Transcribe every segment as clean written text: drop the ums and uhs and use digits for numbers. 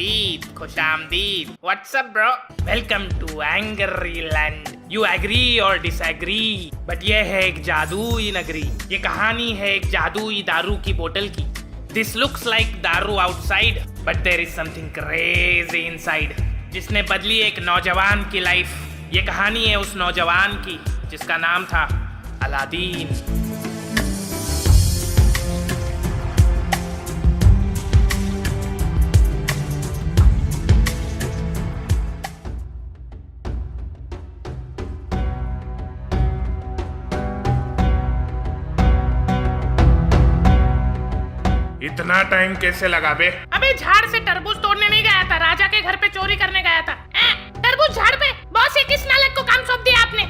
खुशामदीद खुशामदीद। What's up bro, welcome to angry land. You agree और disagree, but ये है एक जादुई नगरी। ये कहानी है एक जादुई दारू की बोतल की। दिस लुक्स लाइक दारू outside, but there is something crazy inside, जिसने बदली एक नौजवान की लाइफ। ये कहानी है उस नौजवान की जिसका नाम था अलादीन। इतना टाइम कैसे लगा बे? अबे झाड़ से तरबूज तोड़ने नहीं गया था, राजा के घर पे चोरी करने गया था। तरबूज झाड़ पे? बॉस, ये किस नालायक को काम सौंप दिया आपने?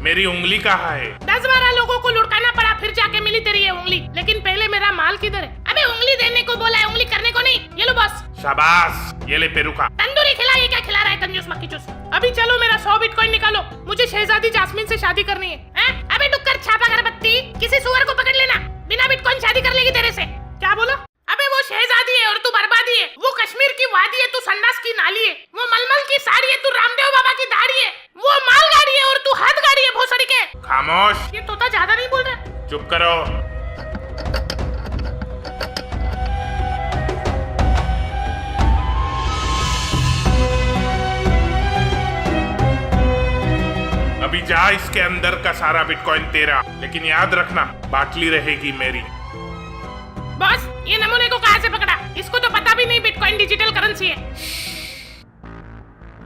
मेरी उंगली कहाँ है? 10-12 लोगों को लुढ़काना पड़ा, फिर जाके मिली तेरी ये उंगली। लेकिन पहले मेरा माल किधर है? अबे उंगली देने को बोला है, उंगली करने को नहीं। ये लो बॉस। शाबाश, ये ले पेरूका। तंदूरी खिला, ये क्या खिला रहा है कंजूस मक्खी चूस। अभी चलो मेरा 100 बिटकॉइन निकालो, मुझे शहजादी जास्मीन से शादी करनी है। अबे डुक्कर छापा अगरबत्ती, किसी सुअर को पकड़ लेना, बिना बिटकॉइन शादी कर लेगी तेरे से। क्या बोला? अबे वो शहजादी है और तू बर्बादी है। वो कश्मीर की वादी है, तू संडास की नाली है। वो मलमल की साड़ी है, तू रामदेव बाबा की दाढ़ी है। वो मालगाड़ी है और तू हाथगाड़ी है भोसड़ी के। खामोश। ये तोता ज्यादा नहीं बोल रहा? चुप करो। अभी जा, इसके अंदर का सारा बिटकॉइन तेरा, लेकिन याद रखना बाटली रहेगी मेरी। बॉस, ये नमूने को कहाँ से पकड़ा? इसको तो पता भी नहीं बिटकॉइन डिजिटल करेंसी है।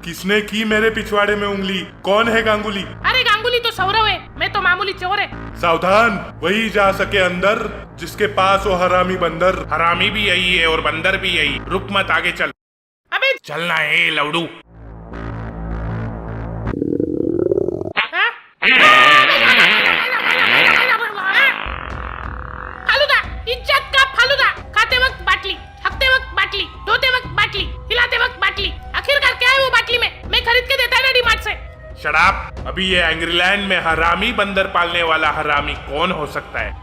किसने की मेरे पिछवाड़े में उंगली? कौन है गांगुली? अरे गांगुली तो सौरव है, मैं तो मामूली चोर है। सावधान, वही जा सके अंदर जिसके पास वो हरामी बंदर। हरामी भी यही है और बंदर भी यही। रुक मत, आगे चल। अबे चलना है लौड़ू। फालूदा, इज्जत का फालूदा। खाते वक्त बाटली, हकते वक्त बाटली, धोते वक्त बाटली, हिलाते वक्त बाटली। आखिरकार क्या है वो बाटली में? मैं खरीद के देता है ना डीमार्ट से। शराब। अभी ये एंग्रीलैंड में हरामी बंदर पालने वाला हरामी कौन हो सकता है?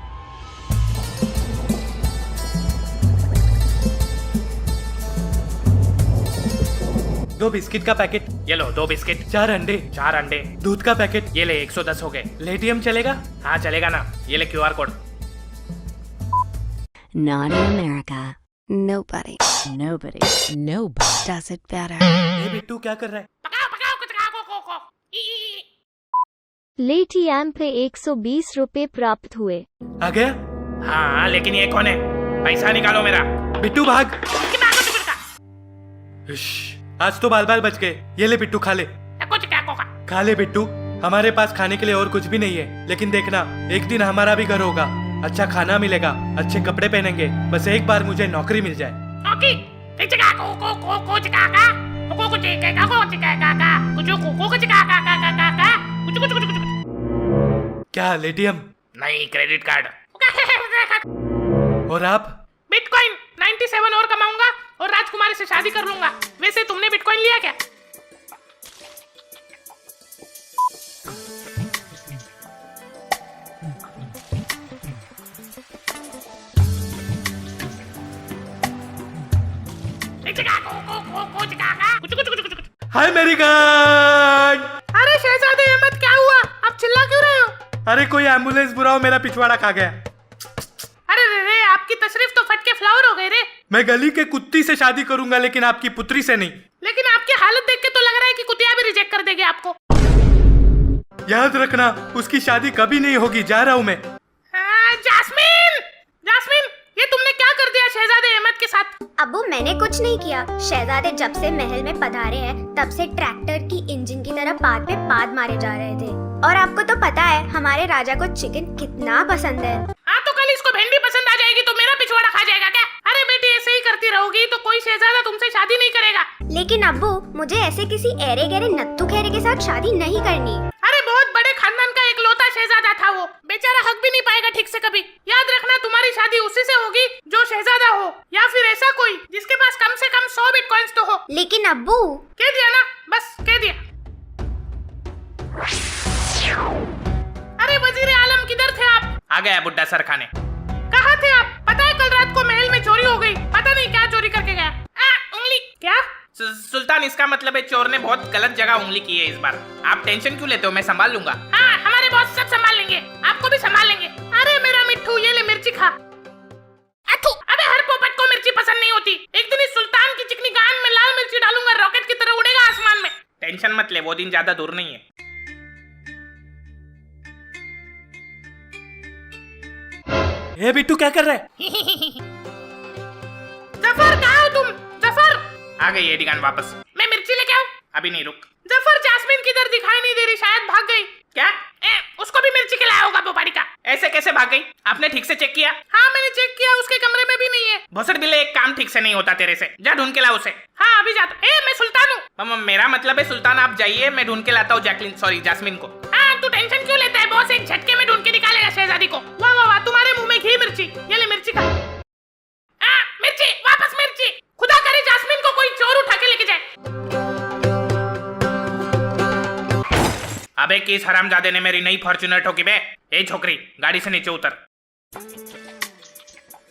दो बिस्किट का पैकेट ये लो। 2 बिस्किट। 4 अंडे। 4 अंडे। दूध का पैकेट ये ले, 110 हो गए। एटीएम चलेगा? हाँ चलेगा ना। ये ले QR code. Not in America. Nobody does it better. ये बिट्टू क्या कर रहा है? पकाओ पकाओ कुछ को। लेटीएम पे 120 रुपए प्राप्त हुए। आ गया? हाँ, लेकिन ये कौन है? पैसा निकालो मेरा। बिट्टू भाग। इश, आज तो बाल बाल बच गए। ये ले बिट्टू, खा ले। खा ले बिट्टू, हमारे पास खाने के लिए और कुछ भी नहीं है, लेकिन देखना एक दिन हमारा भी घर होगा, अच्छा खाना मिलेगा, अच्छे कपड़े पहनेंगे। बस एक बार मुझे नौकरी मिल जाए। क्या लेटीएम? नहीं, क्रेडिट कार्ड। और आप? बिटकॉइन 97 और कमाऊंगा और राजकुमारी से शादी कर लूंगा। वैसे तुमने बिटकॉइन लिया क्या? हाय मेरी गन! अरे शहजादे अहमद, क्या हुआ? आप चिल्ला क्यों रहे हो? अरे कोई एम्बुलेंस बुलाओ, मेरा पिछवाड़ा खा गया। अरे रे, आपकी तशरीफ तो फट के फ्लावर हो गई रे। मैं गली के कुत्ती से शादी करूंगा, लेकिन आपकी पुत्री से नहीं। लेकिन आपकी हालत देख के तो लग रहा है कि कुतिया भी रिजेक्ट कर देगी आपको। याद रखना, उसकी शादी कभी नहीं होगी। जा रहा हूँ मैं। जास्मीन, जास्मीन, ये तुमने क्या कर दिया शहजादे अहमद के साथ? अब्बू, मैंने कुछ नहीं किया। शहजादे जब से महल में पधारे हैं, तब से ट्रैक्टर की इंजन की तरह पाद पे पाद मारे जा रहे थे। और आपको तो पता है हमारे राजा को चिकन कितना पसंद है। हाँ, तो कल इसको भिंडी पसंद आ जाएगी तो मेरा पिछवाड़ा खा जाएगा क्या? अरे बेटी, ऐसे ही करती रहोगी तो कोई शहजादा तुमसे शादी नहीं करेगा। लेकिन अब्बू, मुझे ऐसे किसी एरे गहरे नत्थु खेरे के साथ शादी नहीं करनी। अरे बहुत बड़े खानदान का इकलौता शहजादा था वो, बेचारा हक भी नहीं पाएगा ठीक से कभी। याद रखना, तुम्हारी शादी उसी से होगी जो शहजादा हो, या फिर ऐसा कोई जिसके पास कम से कम 100 बिटकॉइंस तो हो। लेकिन अब्बू, कह दिया ना, बस कह दिया। अरे वजीर आलम, किधर थे आप? आ गया बुड्ढा सर खाने। कहाँ थे आप? पता है कल रात को महल में चोरी हो गई, पता नहीं क्या चोरी करके गया। सुल्तान, इसका मतलब है चोर ने बहुत गलत जगह उंगली की है इस बार। आप टेंशन क्यों लेते हो, मैं संभाल लूंगा। हाँ, हमारे बॉस सब संभाल लेंगे, आपको भी संभाल लेंगे। अरे मेरा मिट्ठू, ये ले मिर्ची खा। अथू, अबे हर पोपट को मिर्ची पसंद नहीं होती। एक दिन इस सुल्तान की चिकनी गान में लाल मिर्ची डालूंगा, रॉकेट की तरह उड़ेगा आसमान में। टेंशन मत ले, वो दिन ज्यादा दूर नहीं है। ए बिट्टू, क्या कर रहा है? जफर, कहाँ हो तुम? जफर, आ गई एडिगन वापस। मैं मिर्ची लेके आऊं? अभी नहीं, रुक। जफर, जास्मीन किधर दिखाई नहीं दे रही, शायद भाग गई। क्या? उसको भी मिर्ची खिलाया होगा पोपाड़ी का। ऐसे कैसे भाग गई? आपने ठीक से चेक किया? हाँ, मैंने चेक किया, उसके कमरे में भी नहीं है। भोसड़ बिल्ले, एक काम ठीक से नहीं होता तेरे से। जा ढूंढ के ला उसे। हाँ, अभी जाता। मैं सुल्तान हूँ। मेरा मतलब है सुल्तान, आप जाइए, मैं ढूंढ के लाता हूँ जैकलिन, सॉरी जास्मिन को। हाँ, तू टेंशन क्यों लेता है? बॉस एक झटके में ढूंढ के निकालेगा शहजादी को। वाह वाह वाह, तुम्हारे मुंह में घी मिर्ची। ये ले मिर्ची खा। मिर्ची, वापस मिर्ची। खुदा करे जास्मिन को कोई चोर उठा के लेके जाए। अबे किस हरामजादे ने मेरी नई फॉर्च्यूनर ठोकी बे? ए छोकरी, गाड़ी से नीचे उतर।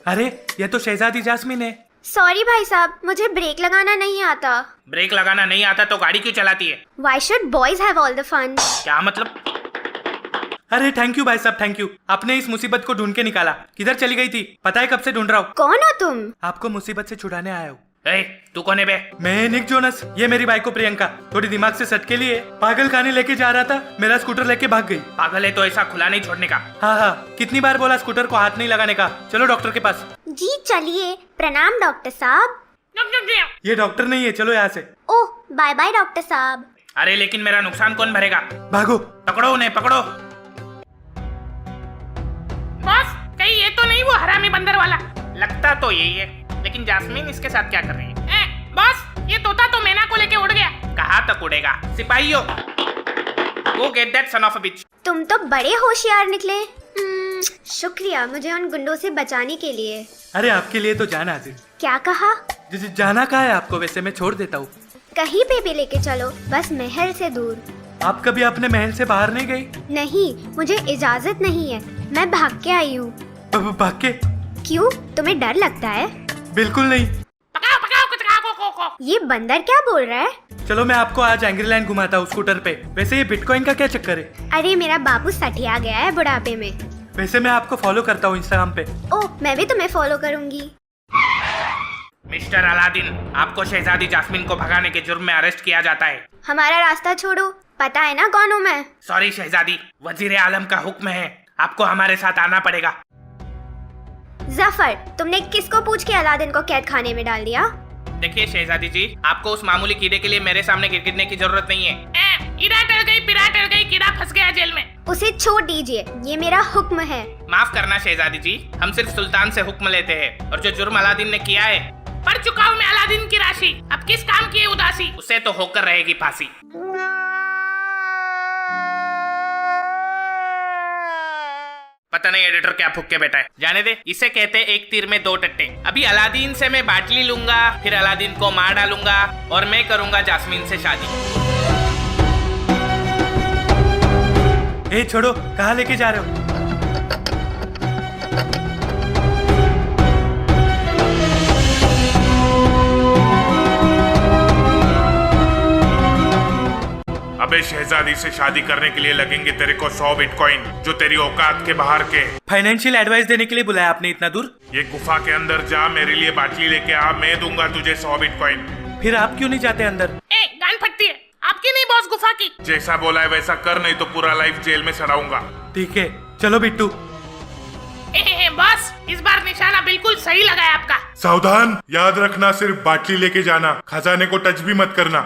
अरे ये तो शहजादी जास्मीन है। सॉरी भाई साहब, मुझे ब्रेक लगाना नहीं आता। ब्रेक लगाना नहीं आता तो गाड़ी क्यों चलाती है? Why should boys have all the fun? क्या मतलब? अरे थैंक यू भाई साहब, थैंक यू। आपने इस मुसीबत को ढूंढ के निकाला। किधर चली गई थी? पता है कब से ढूंढ रहा हूँ। कौन हो तुम? आपको मुसीबत से छुड़ाने आया हूँ। ए, तू कौन है बे? मैं निक जोनस, ये मेरी बाइक को प्रियंका। थोड़ी दिमाग से सट के लिए पागल खाने लेके जा रहा था, मेरा स्कूटर लेके भाग गई। पागल है तो ऐसा खुला नहीं छोड़ने का। हाँ हाँ, कितनी बार बोला स्कूटर को हाथ नहीं लगाने का। चलो डॉक्टर के पास। जी चलिए। प्रणाम डॉक्टर साहब। ये डॉक्टर नहीं है, चलो यहाँ से। ओह, बाय बाय डॉक्टर साहब। अरे लेकिन मेरा नुकसान कौन भरेगा? भागो। पकड़ो उन्हें, पकड़ो। बॉस, कहीं ये तो नहीं वो हरामी बंदर वाला? लगता तो यही है, लेकिन जास्मीन इसके साथ क्या कर रही है? बॉस, ये तोता तो मैना को लेके उड़ गया। कहाँ तक उड़ेगा? सिपाहियों, go get that son of a bitch. तुम तो बड़े होशियार निकले। शुक्रिया मुझे उन गुंडों से बचाने के लिए। अरे आपके लिए तो जान हाजिर। क्या कहा? जाना कहाँ है आपको? वैसे मैं छोड़ देता हूँ। कहीं पे भी लेके चलो, बस महल से दूर। आप कभी अपने महल से बाहर नहीं गई? नहीं, मुझे इजाजत नहीं है। मैं भाग के आई हूँ। भाग के? क्यों, तुम्हें डर लगता है? बिल्कुल नहीं। पकाओ पकाओ कुछ को। ये बंदर क्या बोल रहा है? चलो मैं आपको आज एंग्रीलैंड घुमाता हूँ स्कूटर पे। वैसे ये बिटकॉइन का क्या चक्कर है? अरे मेरा बाबू सठिया गया है बुढ़ापे में। वैसे मैं आपको फॉलो करता हूँ इंस्टाग्राम पे। ओह, मैं भी तुम्हें फॉलो करूंगी। मिस्टर अलादीन, आपको शहजादी जास्मीन को भगाने के जुर्म में अरेस्ट किया जाता है। हमारा रास्ता छोड़ो, पता है ना कौन हूँ मैं। सॉरी शहजादी, वजीर आलम का हुक्म है, आपको हमारे साथ आना पड़ेगा। जफर, तुमने किसको पूछ के अलादीन को कैद खाने में डाल दिया? देखिए शहजादी जी, आपको उस मामूली कीड़े के लिए मेरे सामने गिरने की जरूरत नहीं है। कीड़ा टल गई, पिरा टल गई, कीड़ा फंस गया जेल में। उसे छोड़ दीजिए, ये मेरा हुक्म है। माफ करना शहजादी जी, हम सिर्फ सुल्तान से हुक्म लेते हैं, और जो जुर्म अलादीन ने किया है, पढ़ चुका हूँ मैं अलादीन की राशि। अब किस काम की है उदासी? उसे तो होकर रहेगी फांसी। पता नहीं एडिटर क्या फूक के बैठा है, जाने दे। इसे कहते एक तीर में दो टट्टे। अभी अलादीन से मैं बाटली लूंगा, फिर अलादीन को मार डालूंगा, और मैं करूंगा जास्मीन से शादी। ए छोड़ो, कहाँ लेके जा रहे हो? अबे शहजादी से शादी करने के लिए लगेंगे तेरे को 100 बिटकॉइन, जो तेरी औकात के बाहर के। फाइनेंशियल एडवाइस देने के लिए बुलाया आपने इतना दूर? ये गुफा के अंदर जा, मेरे लिए बाटली लेके आ, मैं दूंगा तुझे 100 बिटकॉइन। फिर आप क्यों नहीं जाते अंदर? गान फटती है आपकी नहीं बॉस, गुफा की। जैसा बोला है वैसा कर, नहीं तो पूरा लाइफ जेल में सड़ाऊंगा। ठीक है, चलो बिट्टू। बॉस, इस बार निशाना बिल्कुल सही लगा है आपका। सावधान, याद रखना सिर्फ बाटली लेके जाना, खजाने को टच भी मत करना।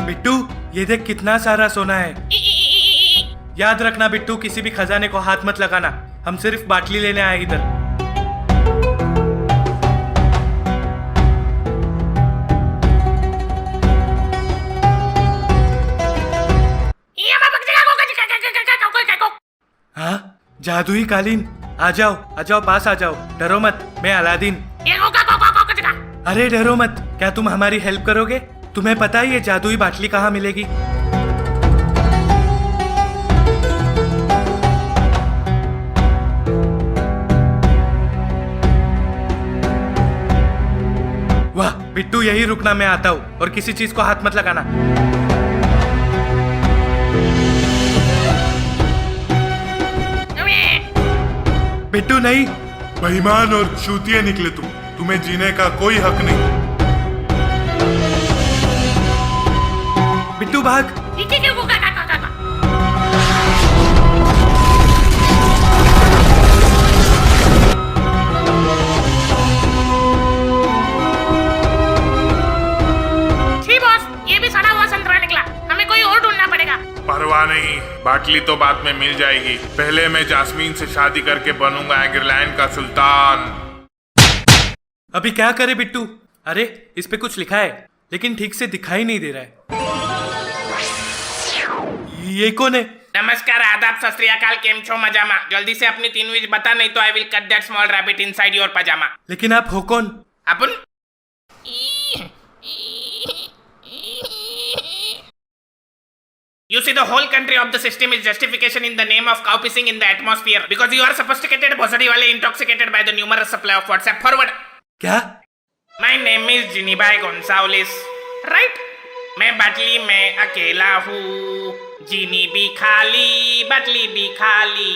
बिट्टू, ये देख कितना सारा सोना है। याद रखना बिट्टू, किसी भी खजाने को हाथ मत लगाना, हम सिर्फ बाटली लेने आए इधर। हाँ, जादुई कालीन। आ जाओ आ जाओ, पास आ जाओ, डरो मत, मैं अलादीन। अरे डरो मत, क्या तुम हमारी हेल्प करोगे? तुम्हें पता है ये जादुई बाटली कहाँ मिलेगी? बिट्टू यही रुकना, मैं आता हूँ, और किसी चीज को हाथ मत लगाना। बिट्टू नहीं। बेईमान और चूतिए निकले तुम, तुम्हें जीने का कोई हक नहीं। बिट्टू भाग। छी बॉस, ये भी सड़ा हुआ संतरा निकला, हमें कोई और ढूंढना पड़ेगा। परवाह नहीं, बाटली तो बाद में मिल जाएगी। पहले मैं जास्मीन से शादी करके बनूंगा एंग्रलैंड का सुल्तान। अभी क्या करे बिट्टू? अरे इस पे कुछ लिखा है लेकिन ठीक से दिखाई नहीं दे रहा है। ये कौन है? नमस्कार, आदाब, सत श्री अकाल, केम छो मजामा। जल्दी से अपनी 3 विश बता, नहीं तो I will cut that small rabbit inside your pyjama. लेकिन आप हो कौन? अपन You see, the whole country of the system is justification in the name of cow pissing in the atmosphere because you are sophisticated, bosadi wale, intoxicated by the numerous supply of WhatsApp forward. क्या? My name is Jinibhai Gonzalez, right? मैं बाटली में अकेला हूँ, जीनी भी खाली, बाटली भी खाली,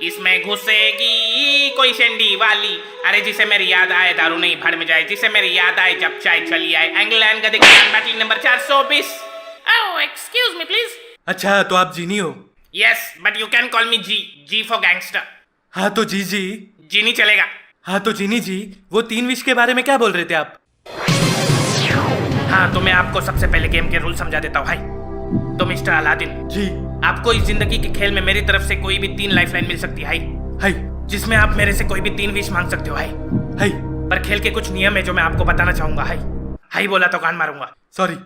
इसमें घुसेगी कोई शेंडी वाली। अरे जिसे मेरी याद आए दारू नहीं भड़ में जाए, जिसे मेरी याद आए जब चाय चली आए। एंग्लैंड का दिखान बाटली number 420। Oh, excuse me, please. अच्छा तो आप जीनी हो? Yes, but you can call me G. G for gangster. हाँ तो जी जी। जीनी चलेगा। हाँ तो जीनी जी, वो 3 विश के बारे में क्या बोल रहे थे आप? हाँ तो मैं आपको सबसे पहले गेम के रूल समझा देता हूँ भाई। तो मिस्टर अलादीन जी। आपको इस जिंदगी के खेल में मेरी तरफ से कोई भी 3 लाइफलाइन मिल सकती है हाय जिसमें आप मेरे से कोई भी 3 विश मांग सकते हो हाय। हाय। पर खेल के कुछ नियम है जो मैं आपको बताना चाहूंगा हाय। हाय बोला तो कान मारूंगा। सॉरी।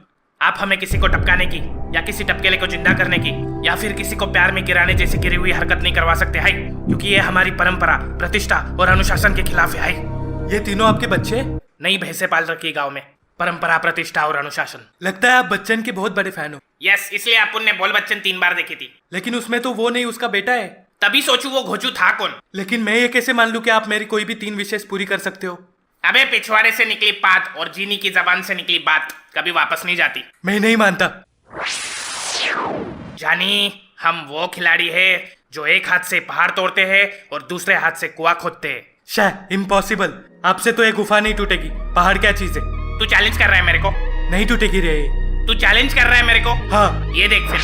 आप हमें किसी को टपकाने की या किसी टपकेले को जिंदा करने की या फिर किसी को प्यार में गिराने जैसी गिरी हुई हरकत नहीं करवा सकते हाय, क्योंकि ये हमारी परंपरा, प्रतिष्ठा और अनुशासन के खिलाफ है हाय। ये तीनों आपके बच्चे? नई भैंसे पाल रखी है गाँव में, परंपरा, प्रतिष्ठा और अनुशासन। लगता है आप बच्चन के बहुत बड़े फैन हो। यस, इसलिए अपुन ने बोल बच्चन 3 बार देखी थी। लेकिन उसमें तो वो नहीं, उसका बेटा है। तभी सोचू वो घोचू था कौन। लेकिन मैं ये कैसे मान लूं कि आप मेरी कोई भी 3 विशेष पूरी कर सकते हो? अबे पिछवाड़े से निकली बात और जीनी की जबान से निकली बात कभी वापस नहीं जाती। मैं नहीं मानता। जानी, हम वो खिलाड़ी है जो एक हाथ से पहाड़ तोड़ते हैं और दूसरे हाथ से कुआं खोदते हैं। शायद इम्पॉसिबल। आपसे तो ये गुफा नहीं टूटेगी। पहाड़ क्या चीज है? तू चैलेंज कर रहा है मेरे को? नहीं टूटेगी रे। तू चैलेंज कर रहा है मेरे को? हाँ। ये देख फिर।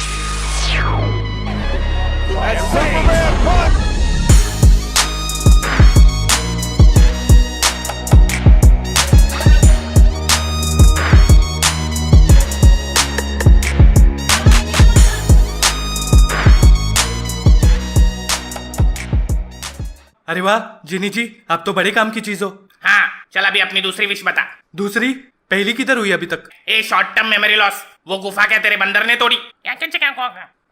अरे वाह जिनी जी, आप तो बड़े काम की चीज हो। हाँ चल अभी अपनी दूसरी विश बता। दूसरी? पहली किधर हुई अभी तक? ए शॉर्ट टर्म मेमोरी लॉस, वो गुफा क्या तेरे बंदर ने तोड़ी?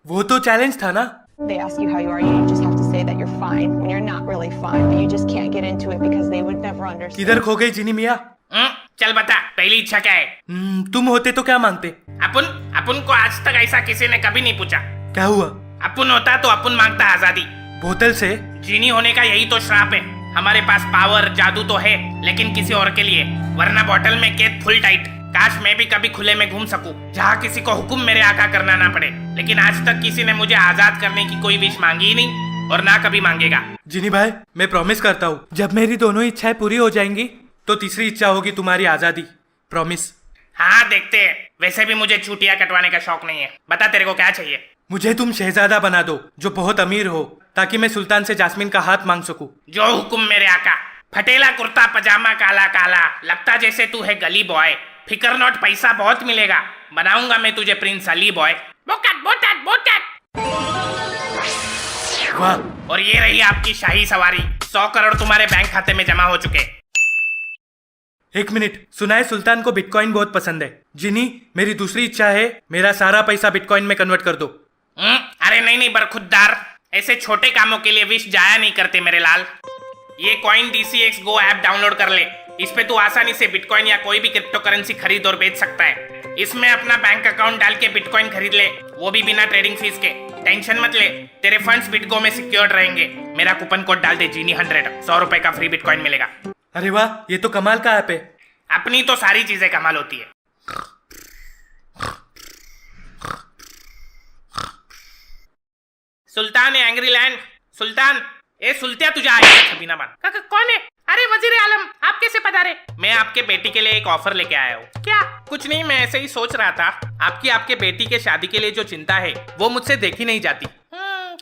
वो तो चैलेंज था ना। They ask you how you are, you just have to say that you're fine when you're not really fine, but you just can't get into it because they would never understand. किधर खो गई जिनी मिया? चल बता, पहली इच्छा क्या है? तुम होते तो क्या मांगते? अपुन को आज तक ऐसा किसी ने कभी नहीं पूछा। क्या हुआ? अपुन होता तो अपुन मांगता आजादी। बोतल से? जीनी होने का यही तो श्राप है। हमारे पास पावर, जादू तो है, लेकिन किसी और के लिए, वरना बोतल में कैद फुल टाइट। काश मैं भी कभी खुले में घूम सकूं, जहाँ किसी को हुक्म मेरे आका करना ना पड़े। लेकिन आज तक किसी ने मुझे आजाद करने की कोई विश मांगी ही नहीं और ना कभी मांगेगा। जिनी भाई, मैं प्रॉमिस करता हूँ जब मेरी दोनों इच्छाएं पूरी हो जाएंगी तो तीसरी इच्छा होगी तुम्हारी आजादी। प्रॉमिस। हाँ देखते हैं। वैसे भी मुझे चूटियां कटवाने का शौक नहीं है। बता तेरे को क्या चाहिए? मुझे तुम शहजादा बना दो जो बहुत अमीर हो, ताकि मैं सुल्तान से जास्मीन का हाथ मांग सकूं। जो हुक्म मेरे आका। फटेला कुर्ता पजामा काला काला, लगता जैसे तू है गली बॉय। फिकर नॉट, पैसा बहुत मिलेगा, बनाऊंगा मैं तुझे प्रिंस अली बॉय। बोकट बोकट बोकट। वाह। और ये रही आपकी शाही सवारी। 100 करोड़ तुम्हारे बैंक खाते में जमा हो चुके। एक मिनट, सुना है सुल्तान को बिटकॉइन बहुत पसंद है। जिनी, मेरी दूसरी इच्छा है मेरा सारा पैसा बिटकॉइन में कन्वर्ट कर दो। अरे नहीं बरखुद्दार, ऐसे छोटे कामों के लिए विश जाया नहीं करते मेरे लाल। ये coin DCX Go app download कर ले। इस पे तू आसानी से बिटकॉइन या कोई भी क्रिप्टो करेंसी खरीद और बेच सकता है। इसमें अपना बैंक अकाउंट डाल के बिटकॉइन खरीद ले, वो भी बिना ट्रेडिंग फीस के। टेंशन मत ले, तेरे फंड्स बिटगो में सिक्योर्ड रहेंगे। मेरा कूपन कोड डाल दे जीनी 100, 100 रुपए का फ्री बिटकॉइन मिलेगा। अरे वाह, ये तो कमाल का ऐप है। अपनी तो सारी चीजें कमाल होती है। सुल्तान एंग्रीलैंड, सुल्तान ए सुल्तिया तुझे आएगा छबीना बन। काका कौन है? अरे वजीर आलम, आप कैसे पधारे? मैं आपके बेटी के लिए एक ऑफर लेके आया हूँ। क्या? कुछ नहीं, मैं ऐसे ही सोच रहा था आपके बेटी के शादी के लिए जो चिंता है वो मुझसे देखी नहीं जाती।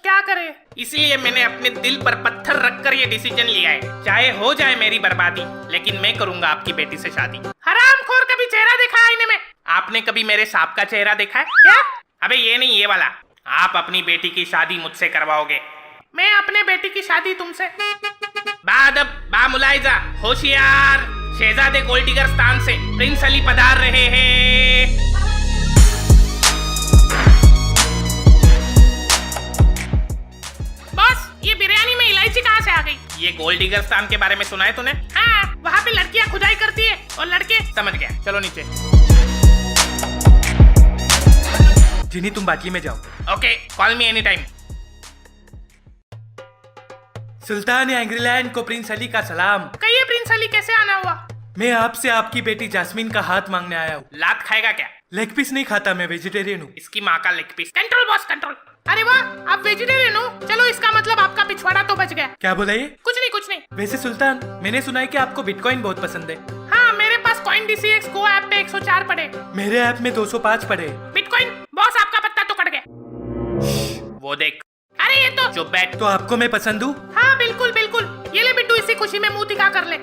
क्या करे? इसलिए मैंने अपने दिल पर पत्थर रखकर ये डिसीजन लिया है, चाहे हो जाए मेरी बर्बादी, लेकिन मैं करूंगा आपकी बेटी से शादी। हरामखोर, कभी चेहरा देखा है आईने में? आपने कभी मेरे सांप का चेहरा देखा है? क्या? अबे ये नहीं, ये वाला। आप अपनी बेटी की शादी मुझसे करवाओगे? मैं अपने बेटी की शादी तुमसे? बादब बा मुलाइजा, होशियार, शहजादे गोल्डिगर स्थान से प्रिंस अली पधार रहे हैं। बॉस, ये बिरयानी में इलायची कहाँ से आ गई? ये गोल्डिगर स्थान के बारे में सुना है तूने? हाँ, वहाँ पे लड़कियाँ खुदाई करती है और लड़के। समझ गया, चलो नीचे। जिनी तुम बाटली में जाओ। Okay, call me any time. सुल्तान एंग्रीलैंड को प्रिंस अली का सलाम। कहिए प्रिंस अली, कैसे आना हुआ? मैं आपसे आपकी बेटी जास्मीन का हाथ मांगने आया हूँ। लात खाएगा क्या? लेग पीस नहीं खाता, मैं वेजिटेरियन हूँ। इसकी माँ का leg piece. Control boss, control. अरे वाह, आप वेजिटेरियन हो? चलो, इसका मतलब आपका पिछवाड़ा तो बच गया। क्या बोला ये? कुछ नहीं, कुछ नहीं। वैसे सुल्तान, मैंने सुना है कि आपको बिटकॉइन बहुत पसंद है। हाँ, मेरे पास कॉइन DCX गो ऐप पे 104 पड़े। मेरे ऐप में 205 पड़े। बिटकॉइन बॉस, आपका पत्ता तो कट गया। वो देख। अरे ये तो। चुप बैठ। तो आपको मैं पसंद हूँ? हाँ बिल्कुल बिल्कुल। ये ले बिट्टू, इसी खुशी में मुंह दिखा कर ले।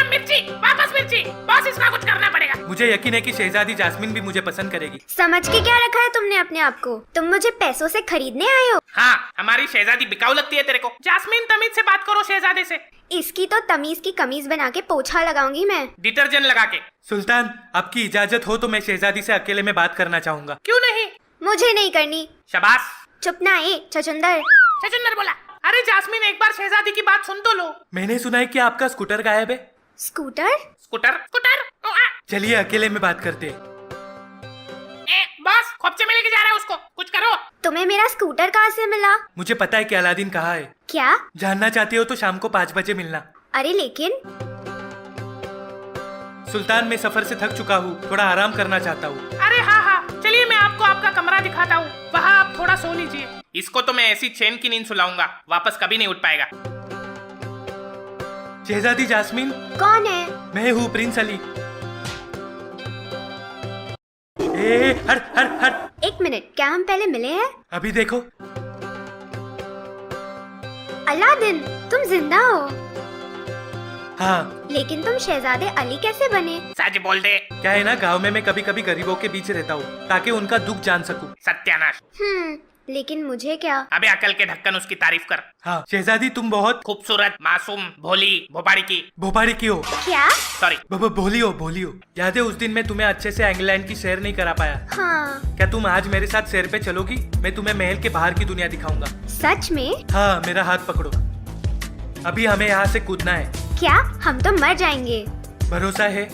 मिर्ची, वापस मिर्ची। बॉस, इसका कुछ करना पड़ेगा। मुझे यकीन है कि शहजादी जास्मीन भी मुझे पसंद करेगी। समझ के क्या रखा है तुमने अपने आप को? तुम मुझे पैसों से खरीदने आए हो? हाँ, हमारी शहजादी बिकाऊ लगती है तेरे को। जास्मीन, तमीज से बात करो शहजादे से। इसकी तो तमीज की कमीज बना के पोछा लगाऊंगी मैं। डिटर्जेंट लगा के। सुल्तान, आपकी इजाजत हो तो मैं शहजादी से अकेले में बात करना चाहूंगा। क्यों नहीं? मुझे नहीं करनी। शाबाश। चुप ना ए छछुंदर। छछुंदर बोला। अरे जास्मीन, एक बार शहजादी की बात सुन तो लो। मैंने सुना है कि आपका स्कूटर गायब है। स्कूटर? स्कूटर? स्कूटर? चलिए अकेले में बात करते हैं। बॉस, खोपचे में लेके जा रहा है उसको, कुछ करो। तुम्हें मेरा स्कूटर कहाँ से मिला? मुझे पता है कि अलादीन कहाँ है। क्या? जानना चाहते हो तो शाम को 5 बजे मिलना। अरे लेकिन। सुल्तान, मैं सफर से थक चुका हूँ, थोड़ा आराम करना चाहता हूँ। अरे हाँ हाँ, चलिए मैं आपको आपका कमरा दिखाता हूँ, वहाँ आप थोड़ा सो लीजिए। इसको तो मैं ऐसी चैन की नींद सुलाऊंगा, वापस कभी नहीं उठ पाएगा। शहजादी जास्मीन। कौन है? मैं हूँ प्रिंस अली। ए, हट हट हट। एक मिनट, क्या हम पहले मिले हैं? अभी देखो। अलादीन, तुम जिंदा हो? हाँ। लेकिन तुम शहजादे अली कैसे बने? सच बोल दे। क्या है ना, गांव में मैं कभी कभी गरीबों के बीच रहता हूँ ताकि उनका दुख जान सकूं। सत्यानाश। लेकिन मुझे क्या? अबे अकल के ढक्कन उसकी तारीफ कर। हाँ शहजादी, तुम बहुत खूबसूरत, मासूम, भोली, भोपाड़ी की। भोपाड़ी की हो। क्या? सॉरी। भोली हो, भोली हो। याद है उस दिन मैं तुम्हें अच्छे से इंग्लैंड की सैर नहीं करा पाया? हाँ। क्या तुम आज मेरे साथ सैर पे चलोगी? मैं तुम्हें महल के बाहर की दुनिया दिखाऊंगा। सच में? हाँ, मेरा हाथ पकड़ो। अभी हमें यहाँ से कूदना है। क्या? हम तो मर जाएंगे। भरोसा है?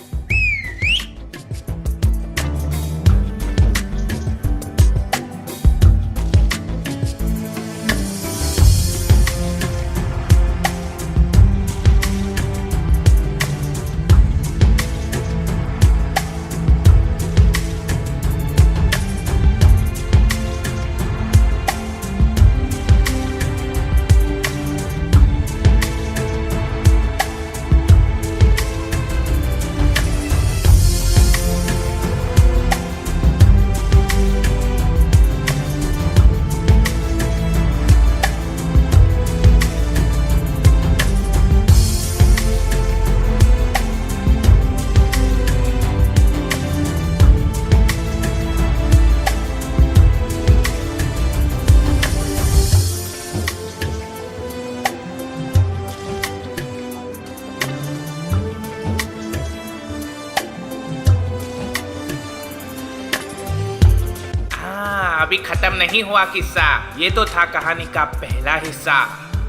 अभी खत्म नहीं हुआ किस्सा, ये तो था कहानी का पहला हिस्सा।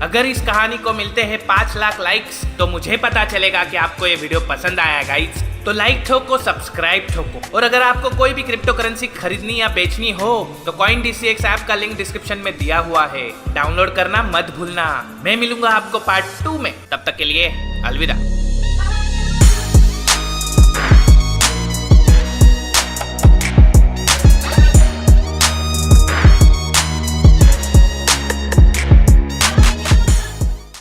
अगर इस कहानी को मिलते हैं 5 लाख लाइक्स तो मुझे पता चलेगा कि आपको ये वीडियो पसंद आया गाइस। तो लाइक ठोको, सब्सक्राइब ठोको, और अगर आपको कोई भी क्रिप्टो करेंसी खरीदनी या बेचनी हो तो कॉइन DCX ऐप का लिंक डिस्क्रिप्शन में दिया हुआ है, डाउनलोड करना मत भूलना। मैं मिलूंगा आपको पार्ट 2 में, तब तक के लिए अलविदा।